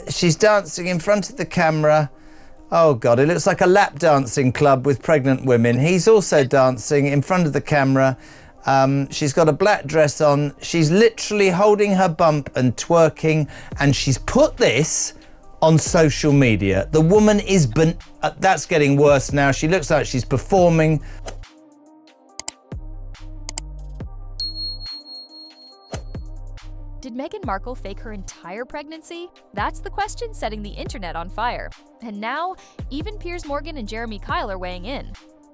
She's dancing in front of the camera. Oh God, it looks like a lap dancing club with pregnant women. He's also dancing in front of the camera. She's got a black dress on. She's literally holding her bump and twerking, and she's put this on social media. The woman is that's getting worse now. She looks like she's performing. Did Meghan Markle fake her entire pregnancy? That's the question setting the internet on fire. And now, even Piers Morgan and Jeremy Kyle are weighing in.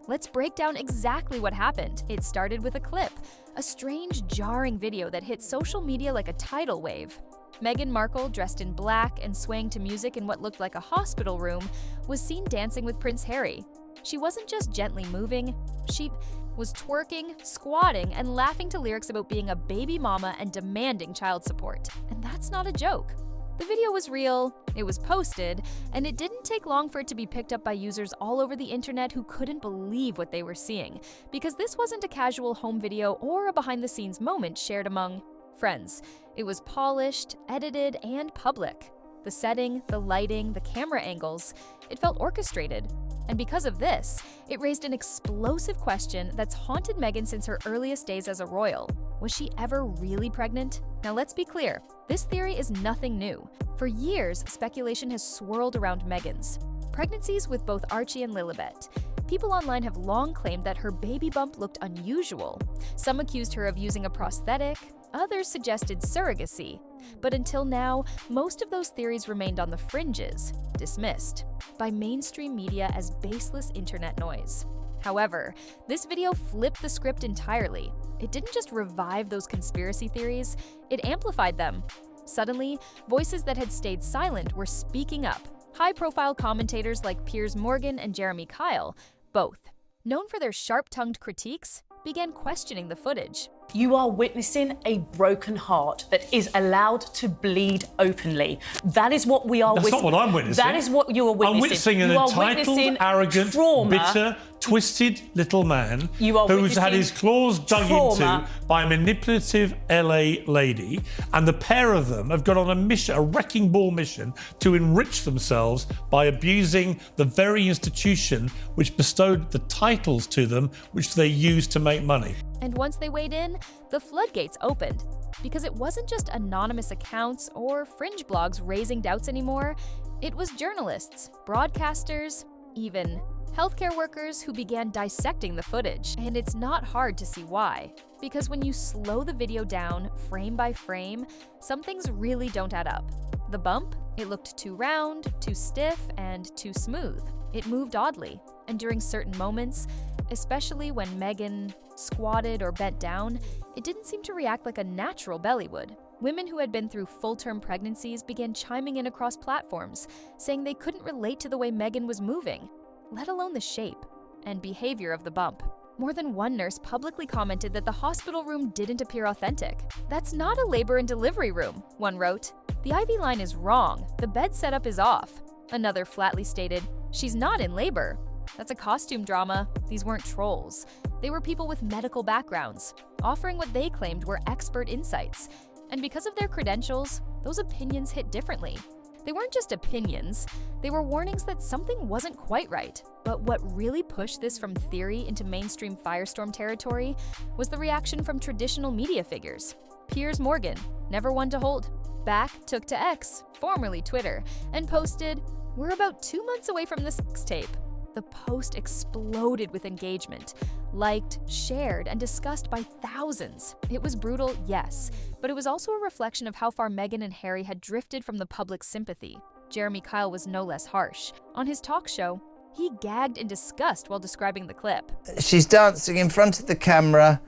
Let's break down exactly what happened. It started with a clip, a strange, jarring video that hit social media like a tidal wave. Meghan Markle, dressed in black and swaying to music in what looked like a hospital room, was seen dancing with Prince Harry. She wasn't just gently moving, she was twerking, squatting, and laughing to lyrics about being a baby mama and demanding child support. And that's not a joke. The video was real, it was posted, and it didn't take long for it to be picked up by users all over the internet who couldn't believe what they were seeing, because this wasn't a casual home video or a behind-the-scenes moment shared among friends. It was polished, edited, and public. The setting, the lighting, the camera angles, it felt orchestrated. And because of this, it raised an explosive question that's haunted Meghan since her earliest days as a royal. Was she ever really pregnant? Now let's be clear, this theory is nothing new. For years, speculation has swirled around Meghan's pregnancies with both Archie and Lilibet. People online have long claimed that her baby bump looked unusual. Some accused her of using a prosthetic, others suggested surrogacy. But until now, most of those theories remained on the fringes, dismissed by mainstream media as baseless internet noise. However, this video flipped the script entirely. It didn't just revive those conspiracy theories, it amplified them. Suddenly, voices that had stayed silent were speaking up. High-profile commentators like Piers Morgan and Jeremy Kyle, both known for their sharp-tongued critiques, began questioning the footage. You are witnessing a broken heart that is allowed to bleed openly. That is what we are witnessing. That's not what I'm witnessing. That is what you are witnessing. I'm witnessing an entitled, arrogant, trauma, bitter, twisted little man who's had his claws dug into by a manipulative LA lady, and the pair of them have got on a mission, a wrecking ball mission, to enrich themselves by abusing the very institution which bestowed the titles to them, which they used to make money. And once they weighed in, the floodgates opened. Because it wasn't just anonymous accounts or fringe blogs raising doubts anymore, it was journalists, broadcasters, even healthcare workers who began dissecting the footage. And it's not hard to see why. Because when you slow the video down, frame by frame, some things really don't add up. The bump? It looked too round, too stiff, and too smooth. It moved oddly, and during certain moments, especially when Meghan squatted or bent down, it didn't seem to react like a natural belly would. Women who had been through full-term pregnancies began chiming in across platforms, saying they couldn't relate to the way Meghan was moving, let alone the shape and behavior of the bump. More than one nurse publicly commented that the hospital room didn't appear authentic. "That's not a labor and delivery room," one wrote. "The IV line is wrong. The bed setup is off." Another flatly stated, "She's not in labor. That's a costume drama." These weren't trolls. They were people with medical backgrounds, offering what they claimed were expert insights. And because of their credentials, those opinions hit differently. They weren't just opinions, they were warnings that something wasn't quite right. But what really pushed this from theory into mainstream firestorm territory was the reaction from traditional media figures. Piers Morgan, never one to hold back, took to X, formerly Twitter, and posted, "We're about 2 months away from the sex tape." The post exploded with engagement, liked, shared, and discussed by thousands. It was brutal, yes, but it was also a reflection of how far Meghan and Harry had drifted from the public's sympathy. Jeremy Kyle was no less harsh. On his talk show, he gagged in disgust while describing the clip. She's dancing in front of the camera.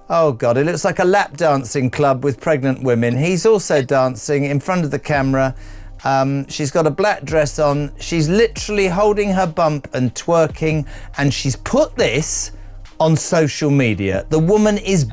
Oh God, it looks like a lap dancing club with pregnant women. He's also dancing in front of the camera. She's got a black dress on. She's literally holding her bump and twerking, and she's put this on social media. The woman is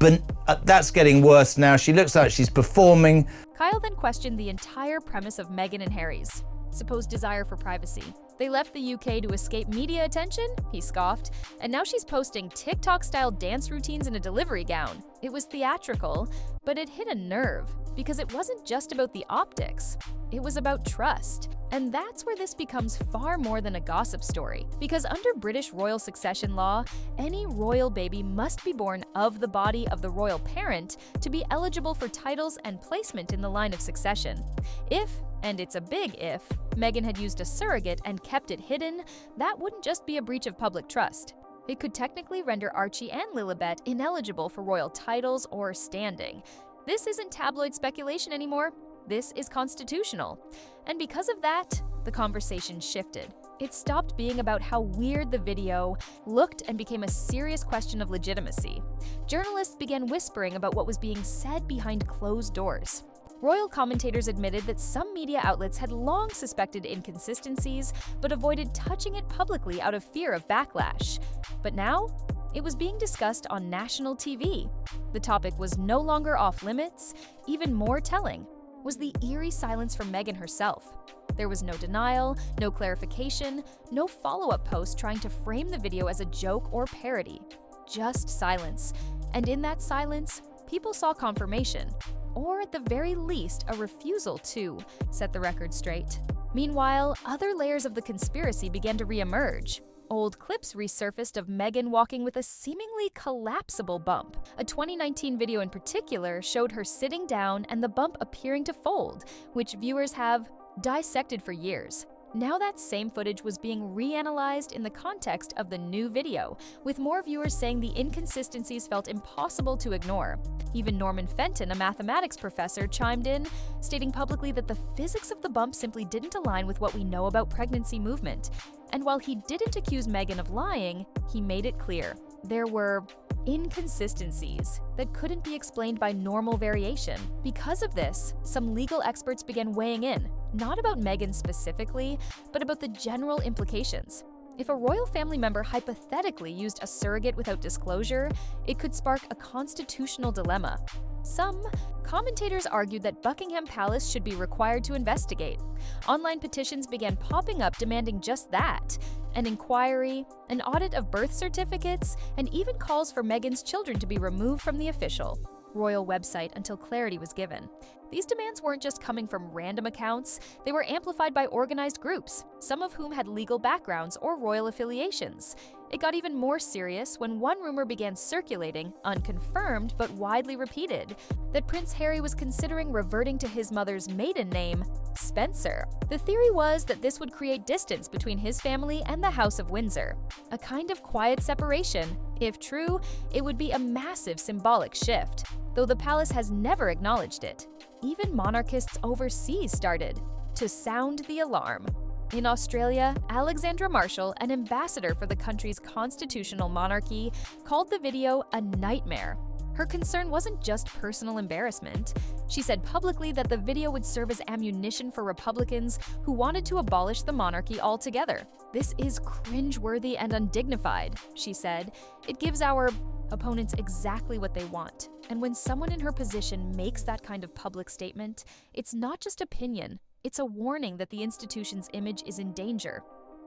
that's getting worse now. She looks like she's performing. Kyle then questioned the entire premise of Meghan and Harry's supposed desire for privacy. They left the UK to escape media attention? He scoffed. And now she's posting TikTok-style dance routines in a delivery gown. It was theatrical, but it hit a nerve because it wasn't just about the optics. It was about trust. And that's where this becomes far more than a gossip story. Because under British royal succession law, any royal baby must be born of the body of the royal parent to be eligible for titles and placement in the line of succession. If, and it's a big if, Meghan had used a surrogate and kept it hidden, that wouldn't just be a breach of public trust. It could technically render Archie and Lilibet ineligible for royal titles or standing. This isn't tabloid speculation anymore. This is constitutional. And because of that, the conversation shifted. It stopped being about how weird the video looked and became a serious question of legitimacy. Journalists began whispering about what was being said behind closed doors. Royal commentators admitted that some media outlets had long suspected inconsistencies, but avoided touching it publicly out of fear of backlash. But now, it was being discussed on national TV. The topic was no longer off limits. Even more telling was the eerie silence from Meghan herself. There was no denial, no clarification, no follow-up post trying to frame the video as a joke or parody. Just silence. And in that silence, people saw confirmation, or at the very least, a refusal to set the record straight. Meanwhile, other layers of the conspiracy began to re-emerge. Old clips resurfaced of Meghan walking with a seemingly collapsible bump. A 2019 video in particular showed her sitting down and the bump appearing to fold, which viewers have dissected for years. Now that same footage was being reanalyzed in the context of the new video, with more viewers saying the inconsistencies felt impossible to ignore. Even Norman Fenton, a mathematics professor, chimed in, stating publicly that the physics of the bump simply didn't align with what we know about pregnancy movement. And while he didn't accuse Meghan of lying, he made it clear there were inconsistencies that couldn't be explained by normal variation. Because of this, some legal experts began weighing in, not about Meghan specifically, but about the general implications. If a royal family member hypothetically used a surrogate without disclosure, it could spark a constitutional dilemma. Some commentators argued that Buckingham Palace should be required to investigate. Online petitions began popping up demanding just that: an inquiry, an audit of birth certificates, and even calls for Meghan's children to be removed from the official royal website until clarity was given. These demands weren't just coming from random accounts, they were amplified by organized groups, some of whom had legal backgrounds or royal affiliations. It got even more serious when one rumor began circulating, unconfirmed but widely repeated, that Prince Harry was considering reverting to his mother's maiden name, Spencer. The theory was that this would create distance between his family and the House of Windsor, a kind of quiet separation. If true, it would be a massive symbolic shift, though the palace has never acknowledged it. Even monarchists overseas started to sound the alarm. In Australia, Alexandra Marshall, an ambassador for the country's constitutional monarchy, called the video a nightmare. Her concern wasn't just personal embarrassment. She said publicly that the video would serve as ammunition for Republicans who wanted to abolish the monarchy altogether. "This is cringeworthy and undignified," she said. "It gives our opponents exactly what they want." And when someone in her position makes that kind of public statement, it's not just opinion, it's a warning that the institution's image is in danger.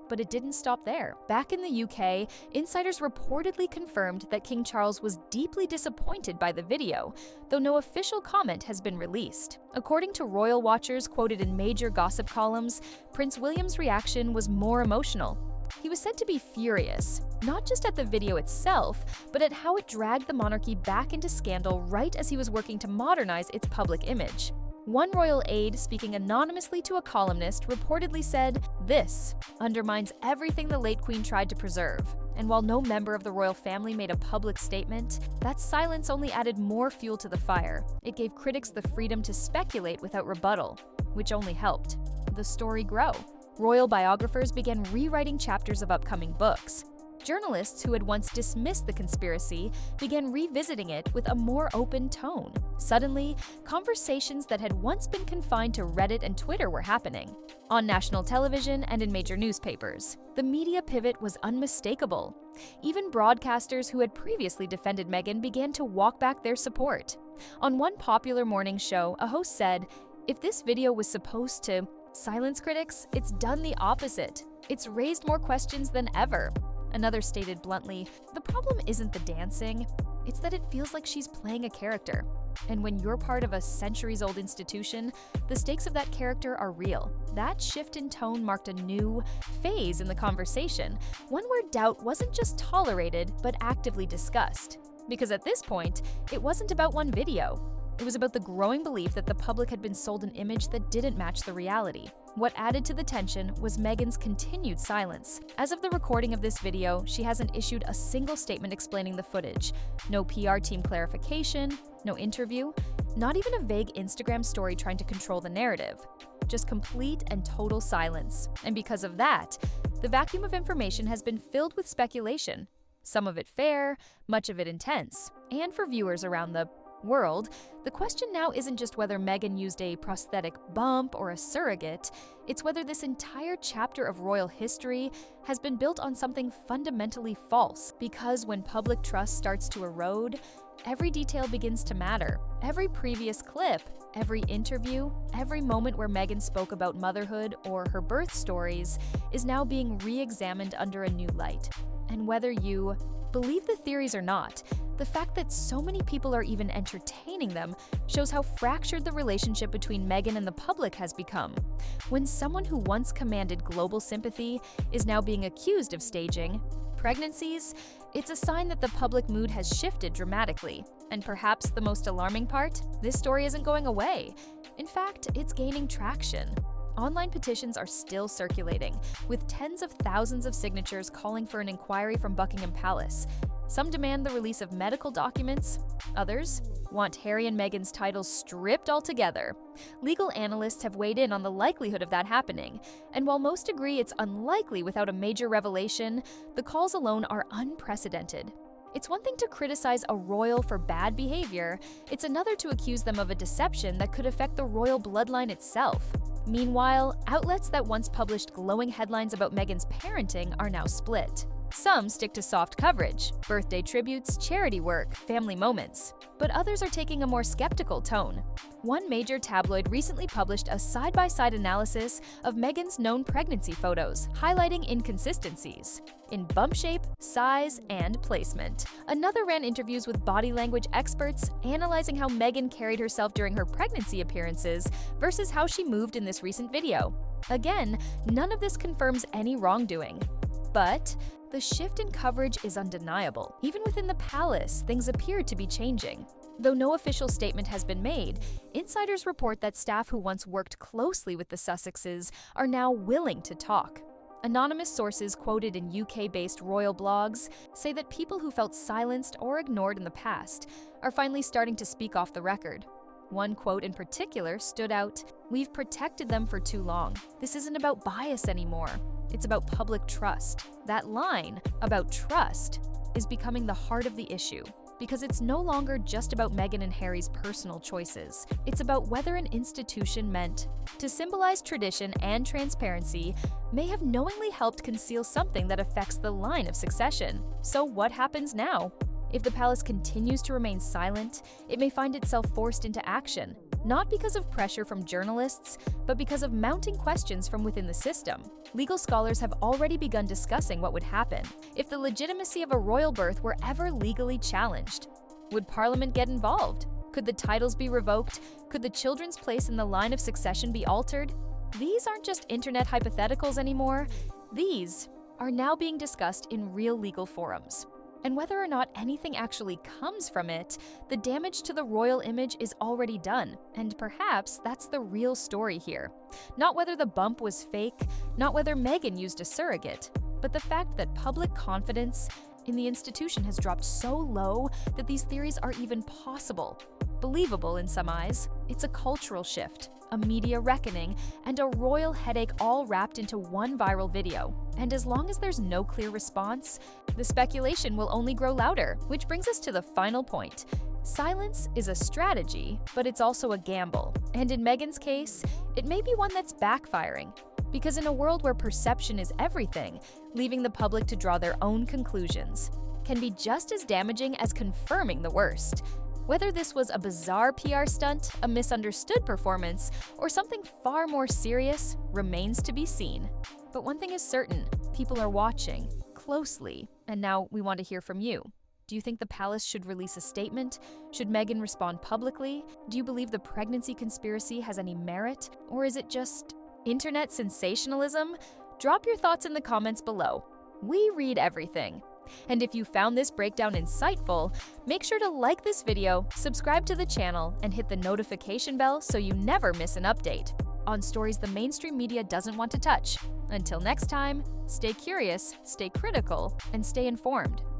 But it didn't stop there. Back in the UK, insiders reportedly confirmed that King Charles was deeply disappointed by the video, though no official comment has been released. According to royal watchers quoted in major gossip columns, Prince William's reaction was more emotional. He was said to be furious, not just at the video itself, but at how it dragged the monarchy back into scandal right as he was working to modernize its public image. One royal aide, speaking anonymously to a columnist, reportedly said, "This undermines everything the late Queen tried to preserve." And while no member of the royal family made a public statement, that silence only added more fuel to the fire. It gave critics the freedom to speculate without rebuttal, which only helped the story grow. Royal biographers began rewriting chapters of upcoming books. Journalists who had once dismissed the conspiracy began revisiting it with a more open tone. Suddenly, conversations that had once been confined to Reddit and Twitter were happening. On national television and in major newspapers, the media pivot was unmistakable. Even broadcasters who had previously defended Meghan began to walk back their support. On one popular morning show, a host said, "If this video was supposed to silence critics, it's done the opposite. It's raised more questions than ever." Another stated bluntly, "The problem isn't the dancing, It's that it feels like she's playing a character. And when you're part of a centuries-old institution, the stakes of that character are real. That shift in tone marked a new phase in the conversation, one where doubt wasn't just tolerated, but actively discussed. Because at this point, it wasn't about one video. It was about the growing belief that the public had been sold an image that didn't match the reality. What added to the tension was Meghan's continued silence. As of the recording of this video, she hasn't issued a single statement explaining the footage. No PR team clarification, no interview, not even a vague Instagram story trying to control the narrative. Just complete and total silence. And because of that, the vacuum of information has been filled with speculation. Some of it fair, much of it intense. And for viewers around the world, the question now isn't just whether Meghan used a prosthetic bump or a surrogate, it's whether this entire chapter of royal history has been built on something fundamentally false. Because when public trust starts to erode, every detail begins to matter. Every previous clip, every interview, every moment where Meghan spoke about motherhood or her birth stories is now being re-examined under a new light. And whether you believe the theories or not, the fact that so many people are even entertaining them shows how fractured the relationship between Meghan and the public has become. When someone who once commanded global sympathy is now being accused of staging pregnancies, it's a sign that the public mood has shifted dramatically. And perhaps the most alarming part, this story isn't going away. In fact, it's gaining traction. Online petitions are still circulating, with tens of thousands of signatures calling for an inquiry from Buckingham Palace. Some demand the release of medical documents. Others want Harry and Meghan's titles stripped altogether. Legal analysts have weighed in on the likelihood of that happening, and while most agree it's unlikely without a major revelation, the calls alone are unprecedented. It's one thing to criticize a royal for bad behavior, it's another to accuse them of a deception that could affect the royal bloodline itself. Meanwhile, outlets that once published glowing headlines about Meghan's parenting are now split. Some stick to soft coverage, birthday tributes, charity work, family moments. But others are taking a more skeptical tone. One major tabloid recently published a side-by-side analysis of Meghan's known pregnancy photos, highlighting inconsistencies in bump shape, size, and placement. Another ran interviews with body language experts, analyzing how Meghan carried herself during her pregnancy appearances versus how she moved in this recent video. Again, none of this confirms any wrongdoing. But the shift in coverage is undeniable. Even within the palace, things appear to be changing. Though no official statement has been made, insiders report that staff who once worked closely with the Sussexes are now willing to talk. Anonymous sources quoted in UK-based royal blogs say that people who felt silenced or ignored in the past are finally starting to speak off the record. One quote in particular stood out: "We've protected them for too long. This isn't about bias anymore. It's about public trust." That line, about trust, is becoming the heart of the issue, because it's no longer just about Meghan and Harry's personal choices. It's about whether an institution meant to symbolize tradition and transparency may have knowingly helped conceal something that affects the line of succession. So what happens now? If the palace continues to remain silent, it may find itself forced into action, not because of pressure from journalists, but because of mounting questions from within the system. Legal scholars have already begun discussing what would happen if the legitimacy of a royal birth were ever legally challenged. Would Parliament get involved? Could the titles be revoked? Could the children's place in the line of succession be altered? These aren't just internet hypotheticals anymore. These are now being discussed in real legal forums. And whether or not anything actually comes from it, the damage to the royal image is already done. And perhaps that's the real story here. Not whether the bump was fake, not whether Meghan used a surrogate, but the fact that public confidence in the institution has dropped so low that these theories are even possible. Believable in some eyes. It's a cultural shift, a media reckoning, and a royal headache all wrapped into one viral video. And as long as there's no clear response, the speculation will only grow louder, which brings us to the final point. Silence is a strategy, but it's also a gamble. And in Meghan's case, it may be one that's backfiring. Because in a world where perception is everything, leaving the public to draw their own conclusions can be just as damaging as confirming the worst. Whether this was a bizarre PR stunt, a misunderstood performance, or something far more serious remains to be seen. But one thing is certain, people are watching closely, and now we want to hear from you. Do you think the palace should release a statement? Should Meghan respond publicly? Do you believe the pregnancy conspiracy has any merit? Or is it just internet sensationalism? Drop your thoughts in the comments below. We read everything. And if you found this breakdown insightful, make sure to like this video, subscribe to the channel, and hit the notification bell so you never miss an update on stories the mainstream media doesn't want to touch. Until next time, stay curious, stay critical, and stay informed.